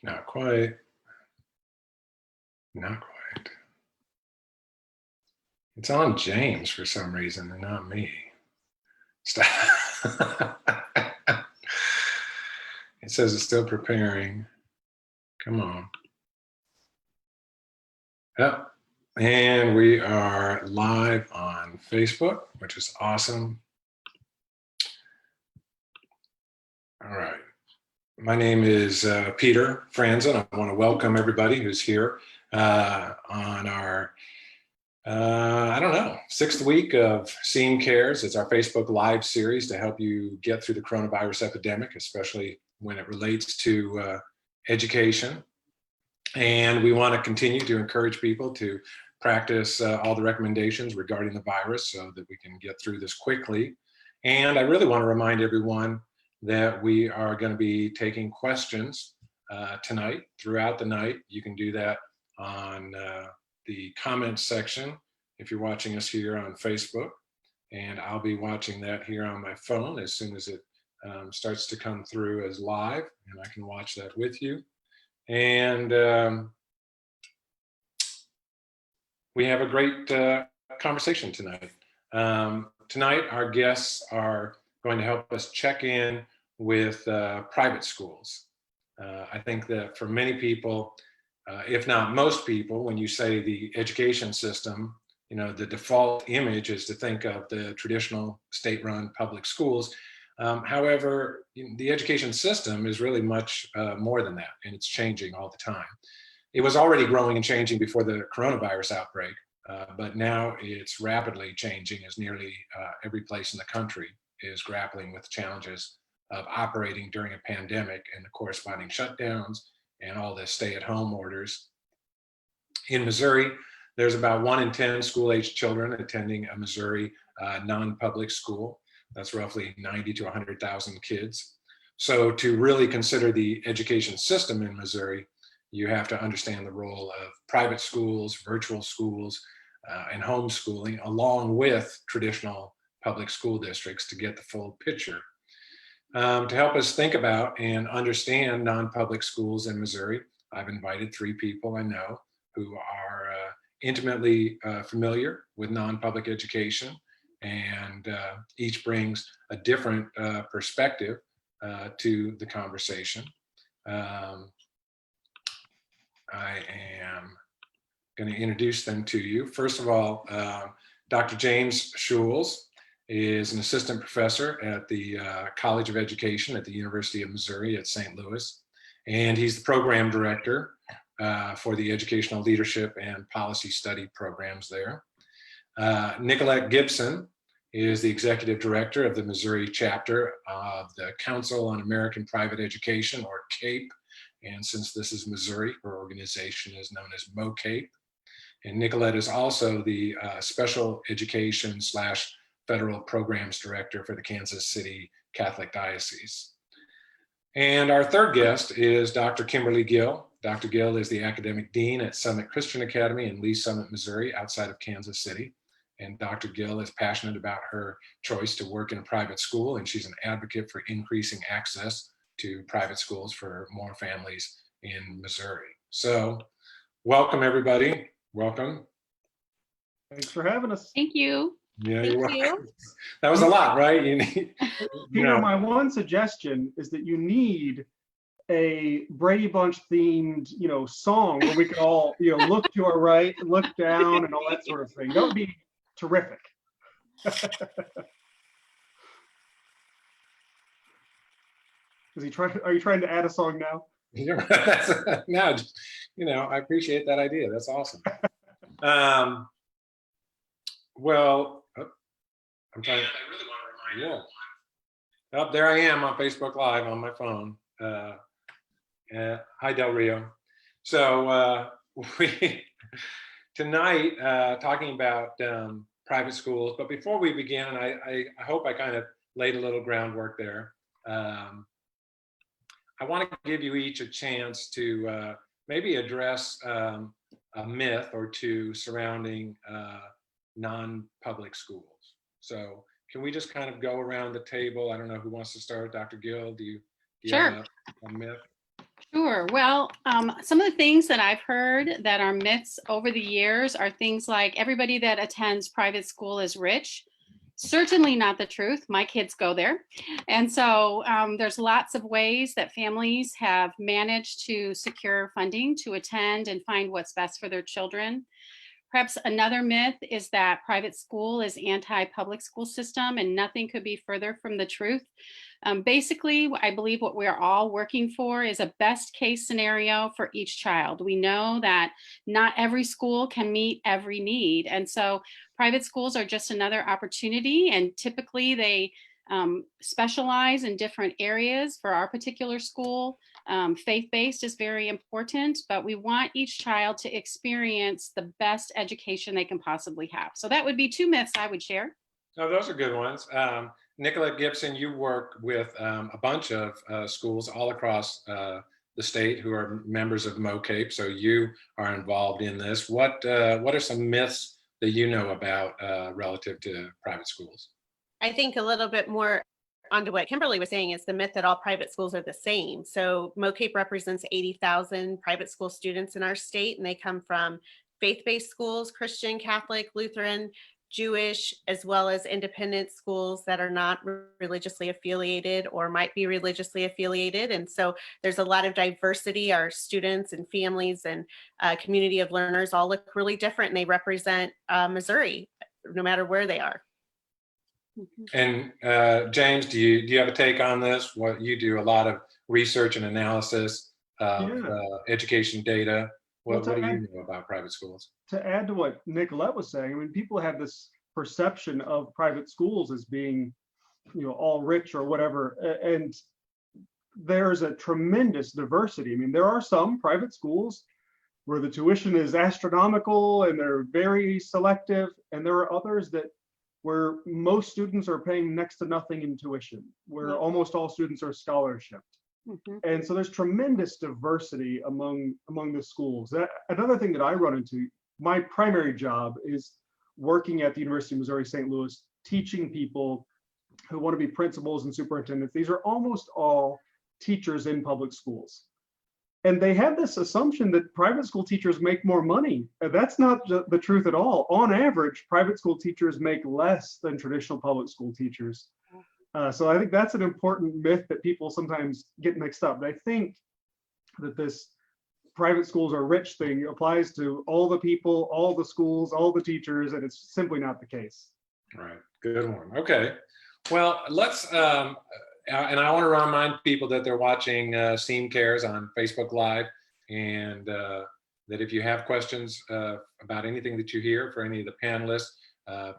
Not quite. Not quite. It's on James for some reason and not me. Stop. It says it's still preparing. Come on. Yep. And we are live on Facebook, which is awesome. All right. My name is Peter Franzen. I want to welcome everybody who's here on our, I don't know, 6th week of Seeing Cares. It's our Facebook Live series to help you get through the coronavirus epidemic, especially when it relates to education. And we want to continue to encourage people to practice all the recommendations regarding the virus so that we can get through this quickly. And I really want to remind everyone that we are going to be taking questions tonight, throughout the night. You can do that on the comments section if you're watching us here on Facebook. And I'll be watching that here on my phone as soon as it starts to come through as live, and I can watch that with you. And we have a great conversation tonight. Tonight, our guests are going to help us check in with private schools. I think that for many people, if not most people, when you say the education system, you know, the default image is to think of the traditional state-run public schools. However, the education system is really much more than that, and it's changing all the time. It was already growing and changing before the coronavirus outbreak, but now it's rapidly changing as nearly every place in the country is grappling with challenges of operating during a pandemic and the corresponding shutdowns and all the stay-at-home orders. In Missouri, there's about 1 in 10 school-aged children attending a Missouri non-public school. That's roughly 90 to 100,000 kids. So to really consider the education system in Missouri, you have to understand the role of private schools, virtual schools, and homeschooling, along with traditional public school districts to get the full picture. To help us think about and understand non-public schools in Missouri, I've invited 3 people I know who are intimately familiar with non-public education, and each brings a different perspective to the conversation. I am going to introduce them to you. First of all, Dr. James Schules is an assistant professor at the College of Education at the University of Missouri at St. Louis, and he's the program director for the Educational Leadership and Policy Study programs there. Nicolette Gibson is the executive director of the Missouri chapter of the Council on American Private Education, or CAPE. And since this is Missouri, her organization is known as MoCAPE. And Nicolette is also the special education / federal programs director for the Kansas City Catholic Diocese. And our third guest is Dr. Kimberly Gill. Dr. Gill is the academic dean at Summit Christian Academy in Lee Summit, Missouri, outside of Kansas City. And Dr. Gill is passionate about her choice to work in a private school, and she's an advocate for increasing access to private schools for more families in Missouri. So welcome, everybody. Welcome. Thanks for having us. Thank you. Yeah, Thank you're welcome. you. That was a lot, right? You need, Peter, my one suggestion is that you need a Brady Bunch themed, song where we can all, look to our right, look down, and all that sort of thing. That would be terrific. Are you trying to add a song now? No, just, I appreciate that idea. That's awesome. Well, I'm trying. I really want to remind you. Oh, there I am on Facebook Live on my phone. Hi, Del Rio. So we tonight talking about private schools. But before we begin, and I hope I kind of laid a little groundwork there. I want to give you each a chance to maybe address a myth or two surrounding non-public schools. So can we just kind of go around the table? I don't know who wants to start. Dr. Gill, do you Sure. have a myth? Sure. Well, some of the things that I've heard that are myths over the years are things like everybody that attends private school is rich. Certainly not the truth. My kids go there. And so there's lots of ways that families have managed to secure funding to attend and find what's best for their children. Perhaps another myth is that private school is anti-public school system, and nothing could be further from the truth. Basically, I believe what we're all working for is a best case scenario for each child. We know that not every school can meet every need. And so private schools are just another opportunity, and typically they specialize in different areas. For our particular school, faith-based is very important, but we want each child to experience the best education they can possibly have. So that would be two myths I would share. No, those are good ones. Nicolette Gibson, you work with a bunch of schools all across the state who are members of MOCAPE, so you are involved in this. What are some myths that you know about relative to private schools? I think a little bit more onto what Kimberly was saying is the myth that all private schools are the same. So MOCAPE represents 80,000 private school students in our state, and they come from faith-based schools, Christian, Catholic, Lutheran, Jewish, as well as independent schools that are not religiously affiliated or might be religiously affiliated. And so there's a lot of diversity. Our students and families and community of learners all look really different, and they represent Missouri, no matter where they are. And James, do you have a take on this? What you do a lot of research and analysis of education data. What do you know about private schools? To add to what Nicolette was saying, I mean, people have this perception of private schools as being, all rich or whatever, and there's a tremendous diversity. I mean, there are some private schools where the tuition is astronomical and they're very selective, and there are others where most students are paying next to nothing in tuition, where almost all students are scholarship. And so there's tremendous diversity among the schools. Another thing that I run into, my primary job is working at the University of Missouri St. Louis, teaching people who want to be principals and superintendents. These are almost all teachers in public schools. And they have this assumption that private school teachers make more money. That's not the truth at all. On average, private school teachers make less than traditional public school teachers. So I think that's an important myth that people sometimes get mixed up. I think that this private schools are rich thing applies to all the people, all the schools, all the teachers, and it's simply not the case. Right, good one. Okay, well, let's, and I want to remind people that they're watching SEAM Cares on Facebook Live, and that if you have questions about anything that you hear for any of the panelists,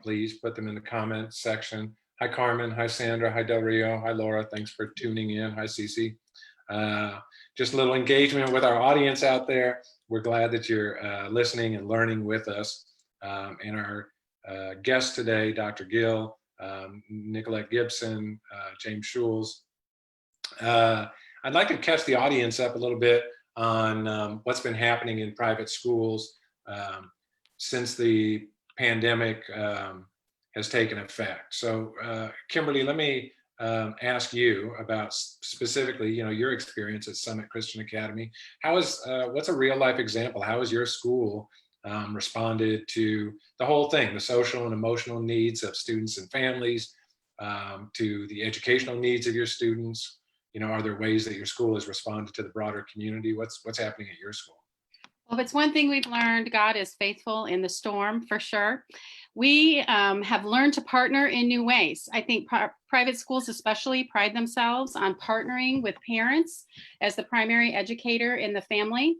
please put them in the comments section. Hi, Carmen. Hi, Sandra. Hi, Del Rio. Hi, Laura. Thanks for tuning in. Hi, Cece. Just a little engagement with our audience out there. We're glad that you're listening and learning with us. And our guests today, Dr. Gill, Nicolette Gibson, James Schulz. I'd like to catch the audience up a little bit on what's been happening in private schools since the pandemic has taken effect. So Kimberly, let me ask you about specifically, your experience at Summit Christian Academy. What's a real life example? How has your school responded to the whole thing, the social and emotional needs of students and families, to the educational needs of your students? Are there ways that your school has responded to the broader community? What's happening at your school? Well, if it's one thing we've learned, God is faithful in the storm, for sure. We have learned to partner in new ways. I think private schools especially pride themselves on partnering with parents as the primary educator in the family.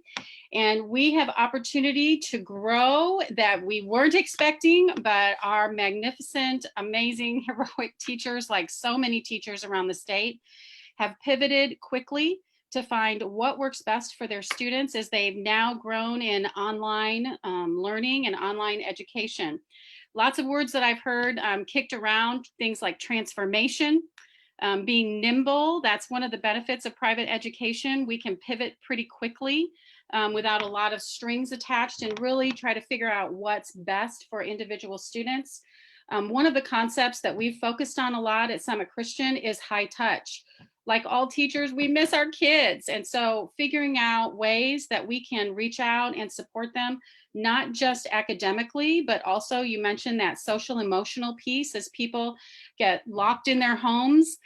And we have opportunity to grow that we weren't expecting, but our magnificent, amazing, heroic teachers, like so many teachers around the state, have pivoted quickly to find what works best for their students as they've now grown in online learning and online education. Lots of words that I've heard kicked around, things like transformation, being nimble. That's one of the benefits of private education. We can pivot pretty quickly without a lot of strings attached and really try to figure out what's best for individual students. One of the concepts that we've focused on a lot at Summit Christian is high touch. like all teachers, we miss our kids. And so figuring out ways that we can reach out and support them, not just academically, but also you mentioned that social emotional piece as people get locked in their homes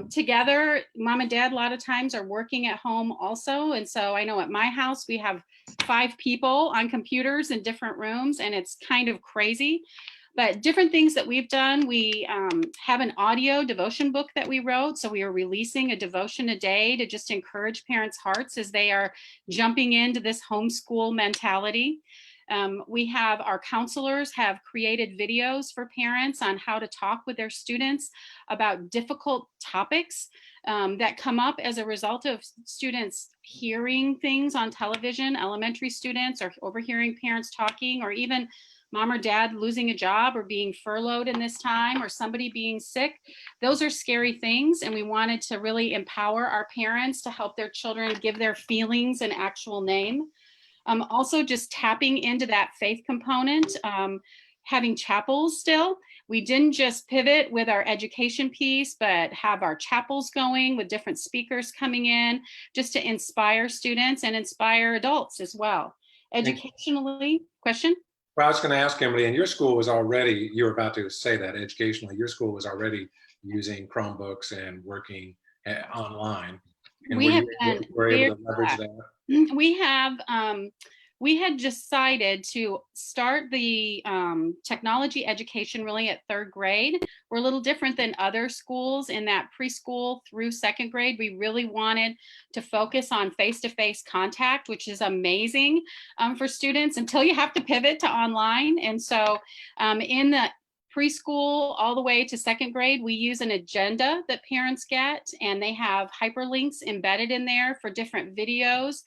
together. Mom and dad a lot of times are working at home also. And so I know at my house, we have 5 people on computers in different rooms, and it's kind of crazy. But different things that we've done, we have an audio devotion book that we wrote. So we are releasing a devotion a day to just encourage parents' hearts as they are jumping into this homeschool mentality. We have our counselors have created videos for parents on how to talk with their students about difficult topics that come up as a result of students hearing things on television, elementary students, or overhearing parents talking, or even mom or dad losing a job or being furloughed in this time, or somebody being sick. Those are scary things. And we wanted to really empower our parents to help their children give their feelings an actual name. Also just tapping into that faith component, having chapels still. We didn't just pivot with our education piece, but have our chapels going with different speakers coming in just to inspire students and inspire adults as well. Educationally, question? Well, I was going to ask Emily, and your school was already, you were about to say that educationally, your school was already using Chromebooks and working online. And We have been were able to leverage that? We had decided to start the technology education really at 3rd grade. We're a little different than other schools in that preschool through 2nd grade. We really wanted to focus on face-to-face contact, which is amazing for students until you have to pivot to online. And so in the preschool all the way to 2nd grade, we use an agenda that parents get, and they have hyperlinks embedded in there for different videos.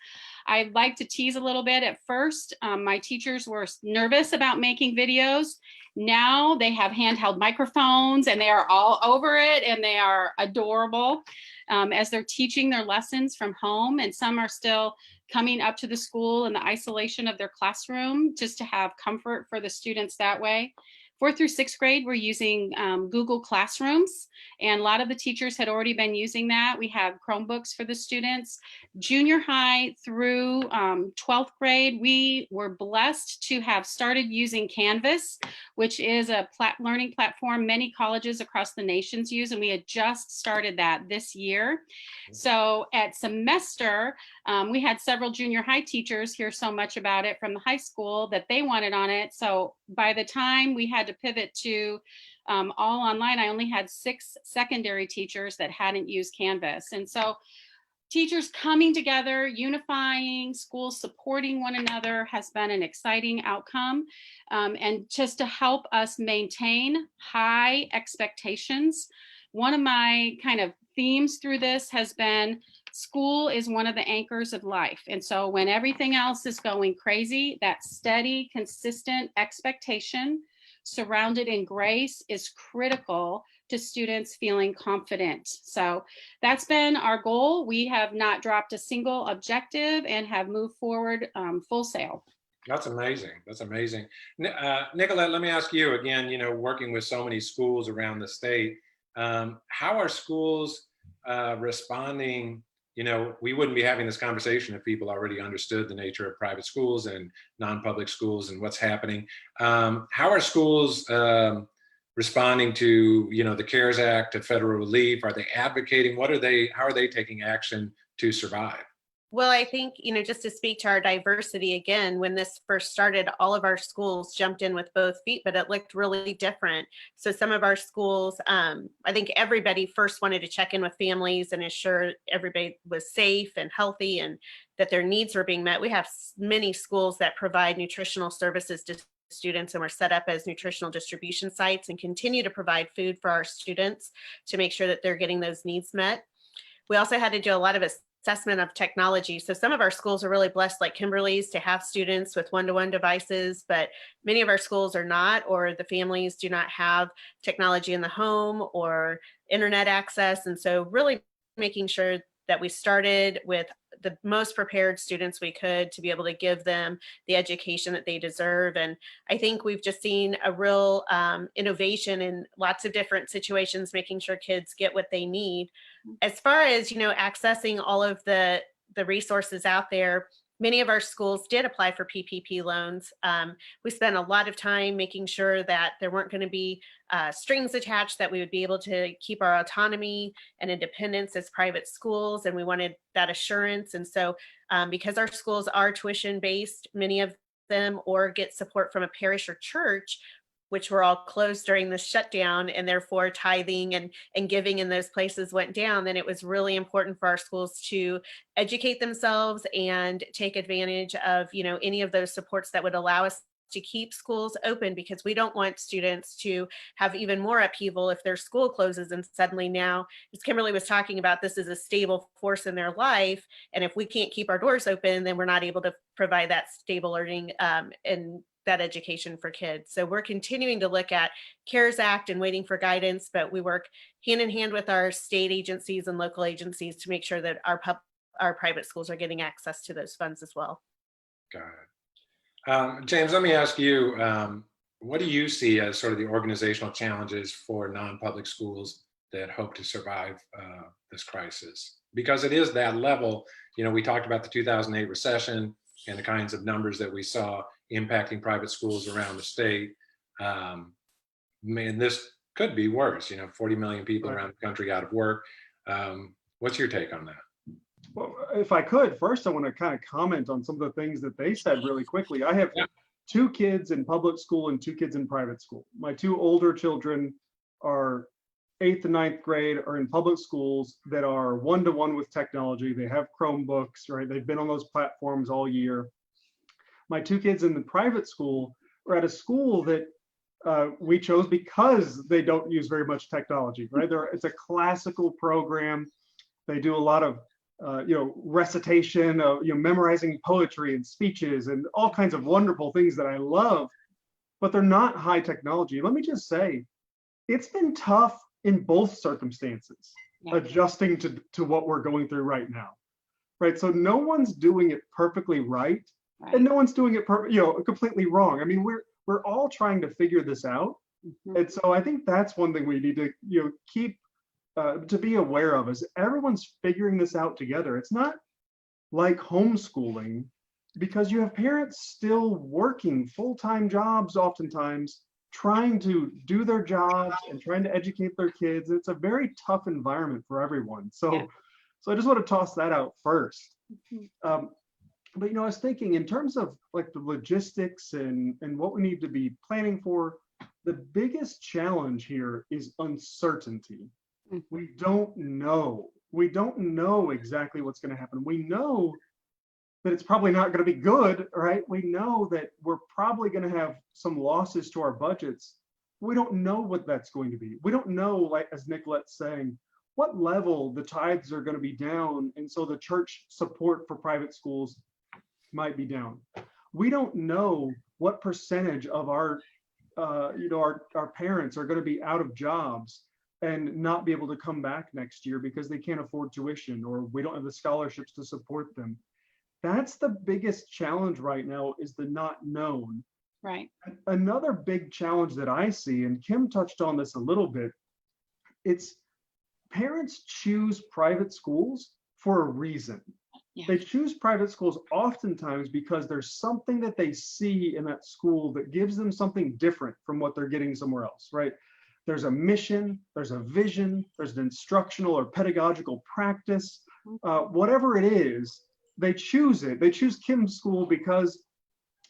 I'd like to tease a little bit. At first, my teachers were nervous about making videos. Now they have handheld microphones and they are all over it, and they are adorable as they're teaching their lessons from home. And some are still coming up to the school in the isolation of their classroom just to have comfort for the students that way. 4th through 6th grade, we're using Google Classrooms, and a lot of the teachers had already been using that. We have Chromebooks for the students. Junior high through 12th grade, we were blessed to have started using Canvas, which is a learning platform many colleges across the nations use, and we had just started that this year. So at semester, we had several junior high teachers hear so much about it from the high school that they wanted on it. So by the time we had to pivot to all online, I only had 6 secondary teachers that hadn't used Canvas. And so teachers coming together, unifying, schools supporting one another has been an exciting outcome. And just to help us maintain high expectations, one of my kind of themes through this has been school is one of the anchors of life. And so when everything else is going crazy, that steady, consistent expectation surrounded in grace is critical to students feeling confident. So that's been our goal. We have not dropped a single objective and have moved forward full sail. That's amazing. That's amazing. Nicolette, let me ask you again, you know, working with so many schools around the state, how are schools responding? You know, we wouldn't be having this conversation if people already understood the nature of private schools and non-public schools and what's happening. How are schools responding to, you know, the CARES Act, to federal relief? Are they advocating? How are they taking action to survive? Well, I think, you know, just to speak to our diversity again, when this first started, all of our schools jumped in with both feet, but it looked really different. So some of our schools, I think everybody first wanted to check in with families and ensure everybody was safe and healthy and that their needs were being met. We have many schools that provide nutritional services to students, and we're set up as nutritional distribution sites and continue to provide food for our students to make sure that they're getting those needs met. We also had to do a lot of assessment of technology. So some of our schools are really blessed, like Kimberly's, to have students with one-to-one devices, but many of our schools are not, or the families do not have technology in the home or internet access. And so really making sure that we started with the most prepared students we could to be able to give them the education that they deserve. And I think we've just seen a real innovation in lots of different situations, making sure kids get what they need. As far as, accessing all of the resources out there, many of our schools did apply for PPP loans. We spent a lot of time making sure that there weren't going to be strings attached, that we would be able to keep our autonomy and independence as private schools. And we wanted that assurance. And so because our schools are tuition based, many of them or get support from a parish or church, which were all closed during the shutdown, and therefore tithing and giving in those places went down, then it was really important for our schools to educate themselves and take advantage of, any of those supports that would allow us to keep schools open, because we don't want students to have even more upheaval if their school closes and suddenly now, as Kimberly was talking about, this is a stable force in their life. And if we can't keep our doors open, then we're not able to provide that stable learning and that education for kids. So we're continuing to look at CARES Act and waiting for guidance, but we work hand in hand with our state agencies and local agencies to make sure that our private schools are getting access to those funds as well. Got it. James, let me ask you, what do you see as sort of the organizational challenges for non-public schools that hope to survive this crisis? Because it is that level, we talked about the 2008 recession and the kinds of numbers that we saw impacting private schools around the state. This could be worse, 40 million people around the country out of work. What's your take on that? Well, if I could, first I want to kind of comment on some of the things that they said really quickly. I have 2 kids in public school and 2 kids in private school. My 2 older children are 8th and 9th grade, are in public schools that are one-to-one with technology. They have Chromebooks, right? They've been on those platforms all year. My 2 kids in the private school are at a school that we chose because they don't use very much technology, right? It's a classical program. They do a lot of, recitation, memorizing poetry and speeches and all kinds of wonderful things that I love, but they're not high technology. Let me just say, it's been tough in both circumstances, adjusting to what we're going through right now, right? So no one's doing it perfectly right. And no one's doing it completely wrong. I mean, we're all trying to figure this out. And so I think that's one thing we need to keep to be aware of, is everyone's figuring this out together. It's not like homeschooling, because you have parents still working full-time jobs, oftentimes trying to do their jobs and trying to educate their kids. It's a very tough environment for everyone. So I just want to toss that out first. But I was thinking in terms of like the logistics and what we need to be planning for, the biggest challenge here is uncertainty. We don't know. We don't know exactly what's going to happen. We know that it's probably not going to be good, right? We know that we're probably going to have some losses to our budgets. We don't know what that's going to be. We don't know, like as Nicolette's saying, what level the tithes are going to be down, and so the church support for private schools might be down. We don't know what percentage of our parents are going to be out of jobs and not be able to come back next year because they can't afford tuition, or we don't have the scholarships to support them. That's the biggest challenge right now, is the not known. Right. Another big challenge that I see, and Kim touched on this a little bit, it's parents choose private schools for a reason. They choose private schools oftentimes because there's something that they see in that school that gives them something different from what they're getting somewhere else, right? There's a mission, there's a vision, there's an instructional or pedagogical practice, whatever it is, they choose it. They choose Kim's school because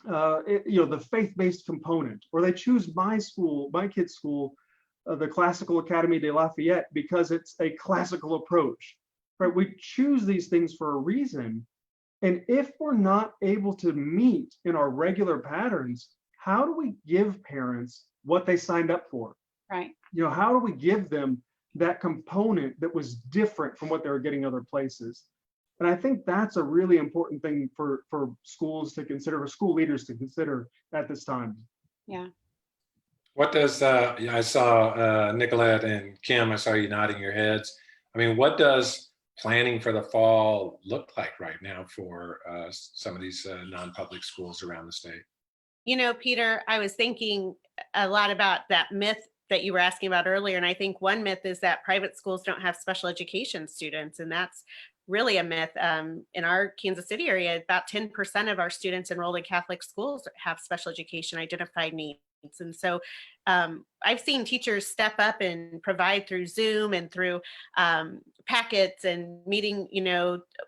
the faith-based component, or they choose my school, my kid's school, the Classical Academy de Lafayette, because it's a classical approach. Right, we choose these things for a reason. And if we're not able to meet in our regular patterns, how do we give parents what they signed up for? Right. How do we give them that component that was different from what they were getting other places? And I think that's a really important thing for schools to consider, for school leaders to consider at this time. Yeah. What does, I saw Nicolette and Kim, I saw you nodding your heads. I mean, what does planning for the fall look like right now for some of these non-public schools around the state? You know, Peter, I was thinking a lot about that myth that you were asking about earlier. And I think one myth is that private schools don't have special education students. And that's really a myth. In our Kansas City area, about 10% of our students enrolled in Catholic schools have special education identified needs. And so I've seen teachers step up and provide through Zoom and through packets and meeting,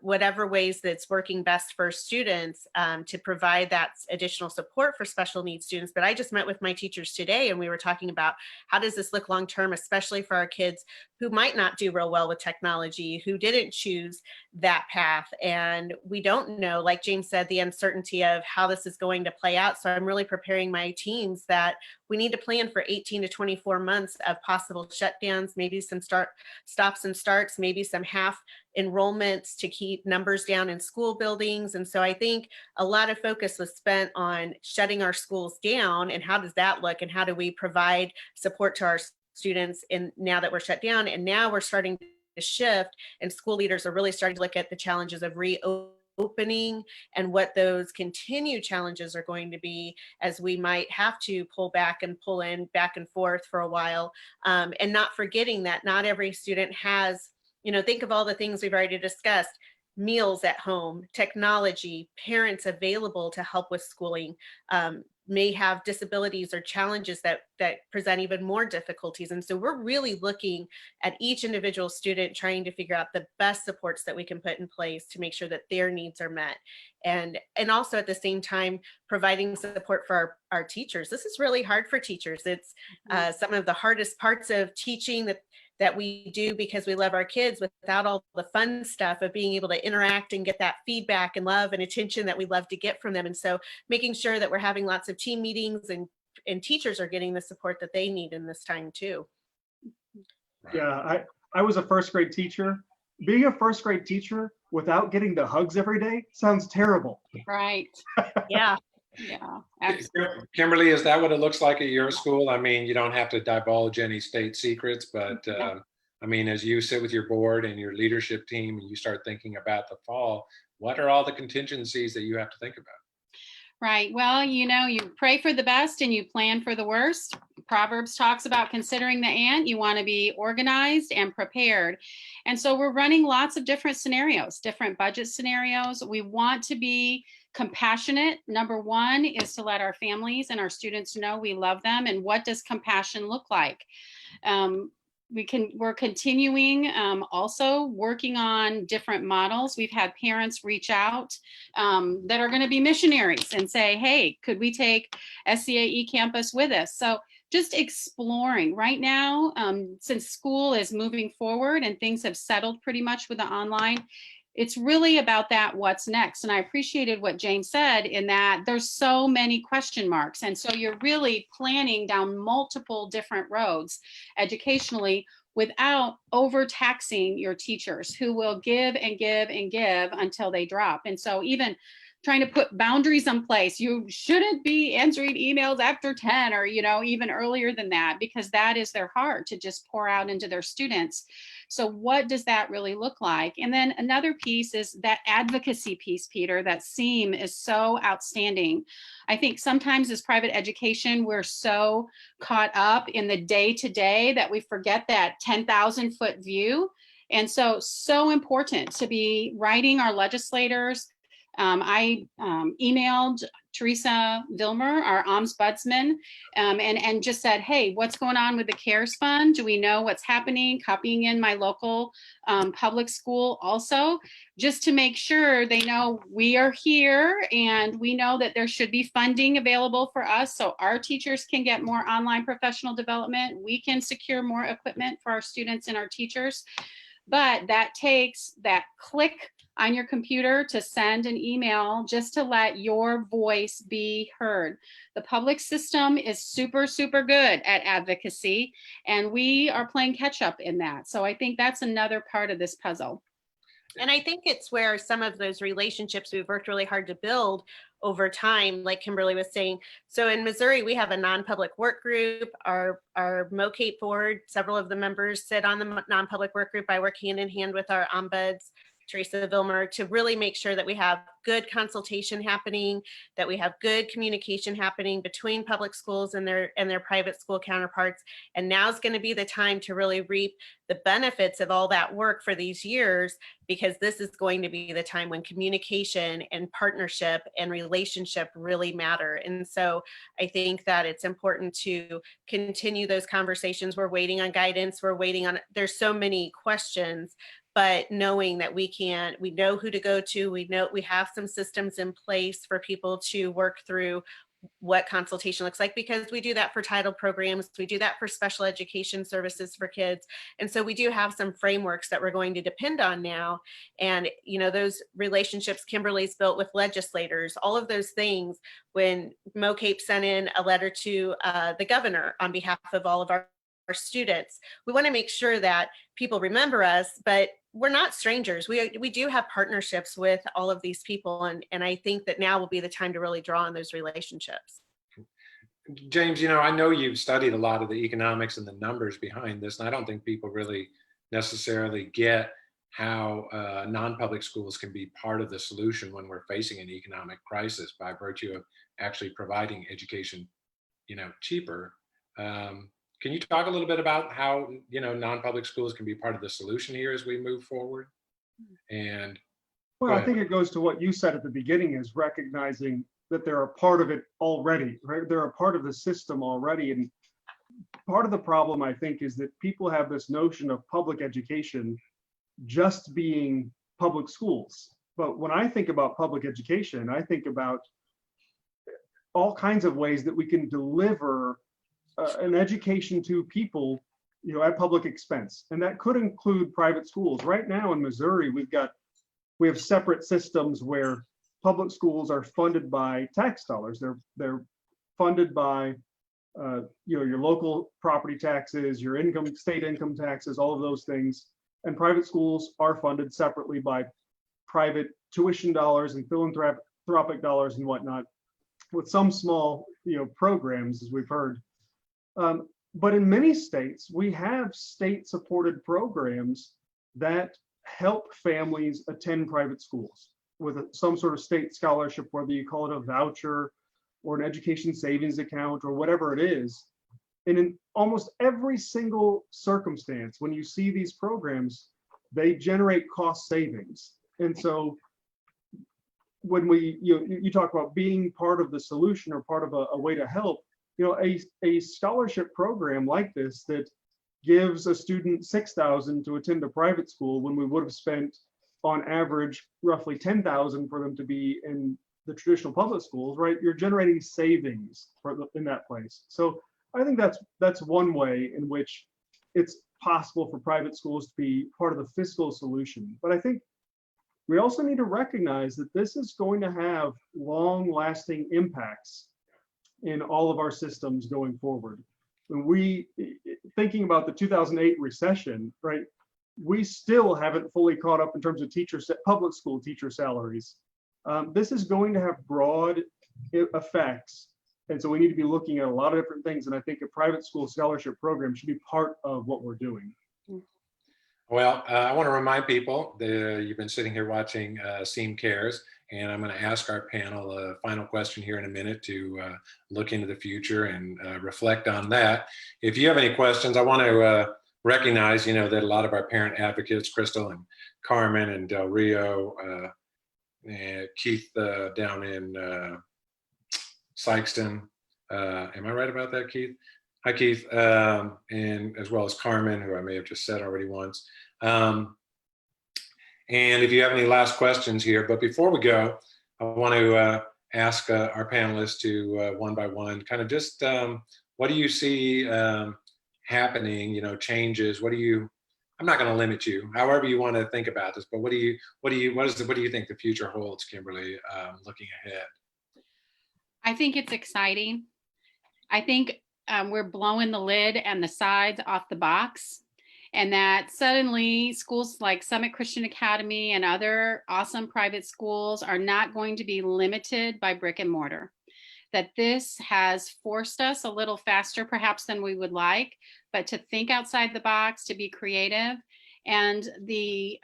whatever ways that's working best for students to provide that additional support for special needs students. But I just met with my teachers today and we were talking about how does this look long term, especially for our kids who might not do real well with technology, who didn't choose that path. And we don't know, like James said, the uncertainty of how this is going to play out. So I'm really preparing my teams that we need to plan for 18 to 24 months of possible shutdowns, maybe some stops and starts, maybe some half enrollments to keep numbers down in school buildings. And so I think a lot of focus was spent on shutting our schools down and how does that look and how do we provide support to our students in now that we're shut down. And now we're starting to shift and school leaders are really starting to look at the challenges of reopening and what those continued challenges are going to be as we might have to pull back and pull in back and forth for a while. And not forgetting that not every student has, think of all the things we've already discussed, meals at home, technology, parents available to help with schooling, may have disabilities or challenges that present even more difficulties. And so we're really looking at each individual student, trying to figure out the best supports that we can put in place to make sure that their needs are met. And also at the same time, providing support for our teachers. This is really hard for teachers. It's some of the hardest parts of teaching that we do because we love our kids without all the fun stuff of being able to interact and get that feedback and love and attention that we love to get from them. And so making sure that we're having lots of team meetings and teachers are getting the support that they need in this time too. Yeah, I was a first grade teacher. Being a first grade teacher without getting the hugs every day sounds terrible. Right. Yeah. Yeah. Absolutely. Kimberly, is that what it looks like at your school? I mean, you don't have to divulge any state secrets, but I mean, as you sit with your board and your leadership team and you start thinking about the fall, what are all the contingencies that you have to think about? Right. Well, you pray for the best and you plan for the worst. Proverbs talks about considering the ant. You want to be organized and prepared. And so we're running lots of different scenarios, different budget scenarios. We want to be compassionate. Number one is to let our families and our students know we love them. And what does compassion look like? We're continuing also working on different models. We've had parents reach out that are going to be missionaries and say, hey, could we take SCAE campus with us? So just exploring right now, since school is moving forward and things have settled pretty much with the online, it's really about that what's next. And I appreciated what James said in that there's so many question marks. And so you're really planning down multiple different roads educationally without overtaxing your teachers who will give and give and give until they drop. And so even trying to put boundaries in place, you shouldn't be answering emails after 10 or, even earlier than that, because that is their heart to just pour out into their students. So what does that really look like? And then another piece is that advocacy piece, Peter, that SEAM is so outstanding. I think sometimes as private education, we're so caught up in the day-to-day that we forget that 10,000 foot view. And so important to be writing our legislators. I emailed Teresa Vilmer, our ombudsman, and just said, hey, what's going on with the CARES Fund? Do we know what's happening? Copying in my local public school also, just to make sure they know we are here and we know that there should be funding available for us so our teachers can get more online professional development. We can secure more equipment for our students and our teachers. But that takes that click on your computer to send an email just to let your voice be heard. The public system is super, super good at advocacy, and we are playing catch up in that. So I think that's another part of this puzzle. And I think it's where some of those relationships we've worked really hard to build over time, like Kimberly was saying. So in Missouri, we have a non-public work group. Our MOCAPE board, several of the members sit on the non-public work group. I work hand in hand with our ombuds, Teresa Vilmer, to really make sure that we have good consultation happening, that we have good communication happening between public schools and their private school counterparts. And now's going to be the time to really reap the benefits of all that work for these years, because this is going to be the time when communication and partnership and relationship really matter. And so I think that it's important to continue those conversations. We're waiting on guidance. There's so many questions, but knowing that we know who to go to, we have some systems in place for people to work through what consultation looks like, because we do that for title programs, we do that for special education services for kids. And so we do have some frameworks that we're going to depend on now. And, those relationships Kimberly's built with legislators, all of those things, when MOCAPE sent in a letter to the governor on behalf of all of our students, we want to make sure that people remember us, but we're not strangers. We do have partnerships with all of these people. And I think that now will be the time to really draw on those relationships. James, I know you've studied a lot of the economics and the numbers behind this, and I don't think people really necessarily get how non-public schools can be part of the solution when we're facing an economic crisis by virtue of actually providing education, cheaper. Can you talk a little bit about how, non-public schools can be part of the solution here as we move forward? And well, I think it goes to what you said at the beginning, is recognizing that they're a part of it already, right? They're a part of the system already. And part of the problem, I think, is that people have this notion of public education just being public schools. But when I think about public education, I think about all kinds of ways that we can deliver an education to people, at public expense. And that could include private schools. Right now in Missouri, we have separate systems where public schools are funded by tax dollars. They're funded by your local property taxes, your state income taxes, all of those things. And private schools are funded separately by private tuition dollars and philanthropic dollars and whatnot, with some small programs, as we've heard. But in many states, we have state-supported programs that help families attend private schools with some sort of state scholarship, whether you call it a voucher or an education savings account or whatever it is. And in almost every single circumstance, when you see these programs, they generate cost savings. And so when you talk about being part of the solution or part of a way to help, a scholarship program like this that gives a student $6,000 to attend a private school when we would have spent on average roughly $10,000 for them to be in the traditional public schools, right? You're generating savings in that place. So I think that's one way in which it's possible for private schools to be part of the fiscal solution. But I think we also need to recognize that this is going to have long-lasting impacts in all of our systems going forward. When thinking about the 2008 recession, right? We still haven't fully caught up in terms of public school teacher salaries. This is going to have broad effects. And so we need to be looking at a lot of different things. And I think a private school scholarship program should be part of what we're doing. Well, I want to remind people that you've been sitting here watching SEAM Cares, and I'm going to ask our panel a final question here in a minute to look into the future and reflect on that. If you have any questions, I want to recognize, that a lot of our parent advocates, Crystal and Carmen and Del Rio, and Keith down in Sykeston. Am I right about that, Keith? Hi, Keith, and as well as Carmen, who I may have just said already once. And if you have any last questions here, but before we go, I want to ask our panelists to one by one, kind of just what do you see happening? Changes. I'm not going to limit you, however you want to think about this, but what do you think the future holds, Kimberly, looking ahead? I think it's exciting. I think we're blowing the lid and the sides off the box. and that suddenly schools like Summit Christian Academy and other awesome private schools are not going to be limited by brick and mortar. That this has forced us a little faster perhaps than we would like, but to think outside the box, to be creative, and the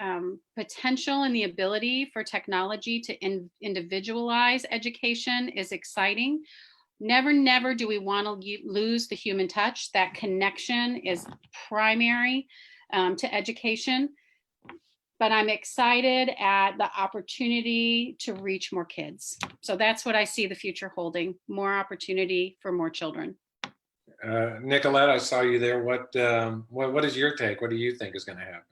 potential and the ability for technology to individualize education is exciting. Never do we want to lose the human touch. That connection is primary to education. But I'm excited at the opportunity to reach more kids. So that's what I see the future holding, more opportunity for more children. Nicolette, I saw you there. What is your take? What do you think is going to happen?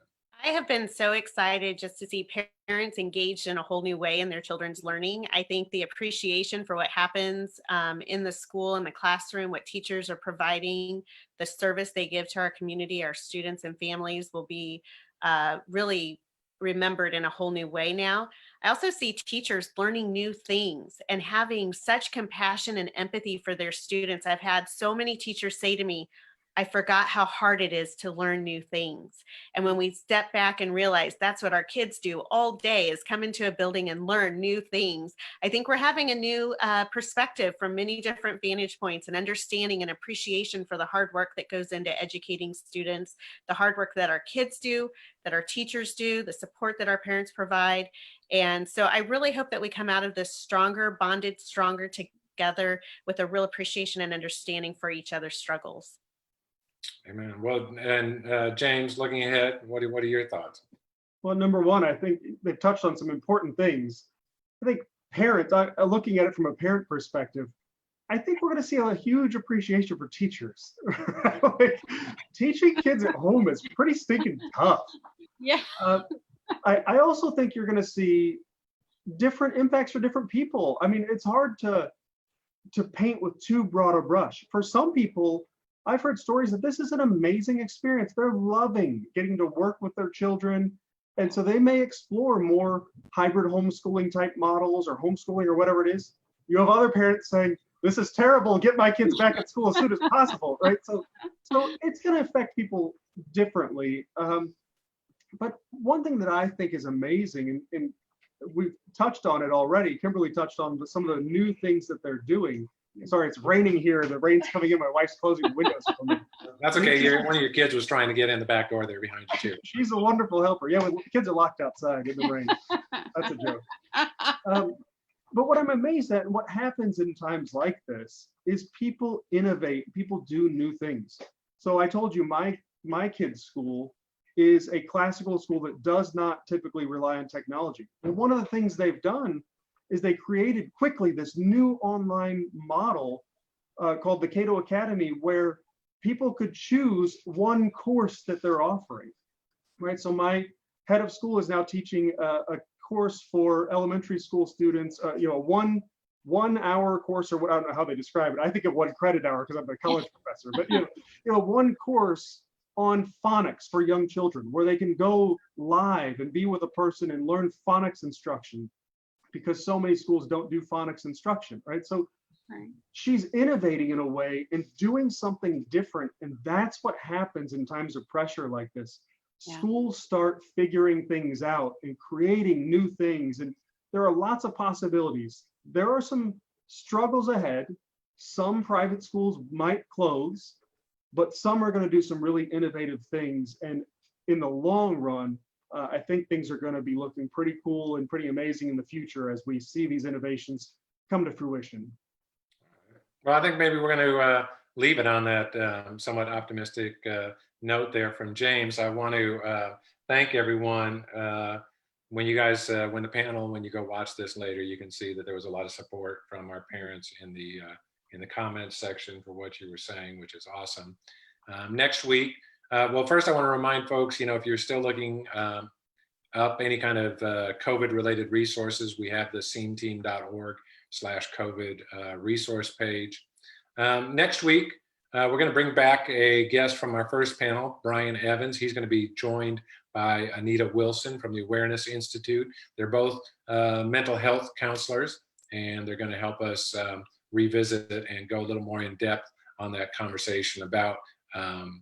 I have been so excited just to see parents engaged in a whole new way in their children's learning. I think the appreciation for what happens in the school, in the classroom, what teachers are providing, the service they give to our community, our students and families will be really remembered in a whole new way now. I also see teachers learning new things and having such compassion and empathy for their students. I've had so many teachers say to me, I forgot how hard it is to learn new things. And when we step back and realize that's what our kids do all day, is come into a building and learn new things, I think we're having a new perspective from many different vantage points, and understanding and appreciation for the hard work that goes into educating students, the hard work that our kids do, that our teachers do, the support that our parents provide. And so I really hope that we come out of this stronger, bonded, stronger together with a real appreciation and understanding for each other's struggles. Amen. Well, and James, looking ahead, what are your thoughts? Well, number one, I think they've touched on some important things. I think parents, looking at it from a parent perspective, I think we're going to see a huge appreciation for teachers. Like, teaching kids at home is pretty stinking tough. Yeah. I also think you're going to see different impacts for different people. I mean, it's hard to paint with too broad a brush. For some people, I've heard stories that this is an amazing experience. They're loving getting to work with their children. And so they may explore more hybrid homeschooling type models or homeschooling or whatever it is. You have other parents saying, this is terrible, get my kids back at school as soon as possible, right? So it's going to affect people differently. But one thing that I think is amazing, and we've touched on it already, Kimberly touched on some of the new things that they're doing. Sorry, it's raining here. The rain's coming in. My wife's closing the windows for me. That's okay. One of your kids was trying to get in the back door there behind you too. She's a wonderful helper. Yeah, the kids are locked outside in the rain. That's a joke. But what I'm amazed at, and what happens in times like this, is people innovate. People do new things. So I told you my kid's school is a classical school that does not typically rely on technology. And one of the things they've done is they created quickly this new online model called the Cato Academy, where people could choose one course that they're offering, right? So my head of school is now teaching a course for elementary school students, one hour course, or I don't know how they describe it. I think of 1 credit hour because I'm a college professor, but one course on phonics for young children, where they can go live and be with a person and learn phonics instruction, because so many schools don't do phonics instruction, right? So she's innovating in a way and doing something different. And that's what happens in times of pressure like this. Yeah. Schools start figuring things out and creating new things. And there are lots of possibilities. There are some struggles ahead. Some private schools might close, but some are going to do some really innovative things. And in the long run, I think things are going to be looking pretty cool and pretty amazing in the future as we see these innovations come to fruition. Well, I think maybe we're going to leave it on that somewhat optimistic note there from James. I want to thank everyone. When you guys, when you go watch this later, you can see that there was a lot of support from our parents in the comments section for what you were saying, which is awesome. Next week, well, first I want to remind folks, if you're still looking up any kind of COVID-related resources, we have the sceneteam.org/COVID resource page. Next week, we're going to bring back a guest from our first panel, Brian Evans. He's going to be joined by Anita Wilson from the Awareness Institute. They're both mental health counselors, and they're going to help us revisit it and go a little more in depth on that conversation about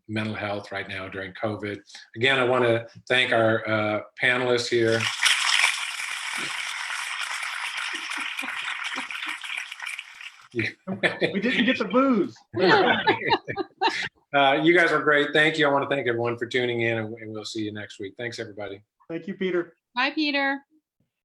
mental health right now during COVID. Again, I want to thank our panelists here. We didn't get the booze. You guys are great. Thank you. I want to thank everyone for tuning in, and we'll see you next week. Thanks, everybody. Thank you, Peter. Bye, Peter.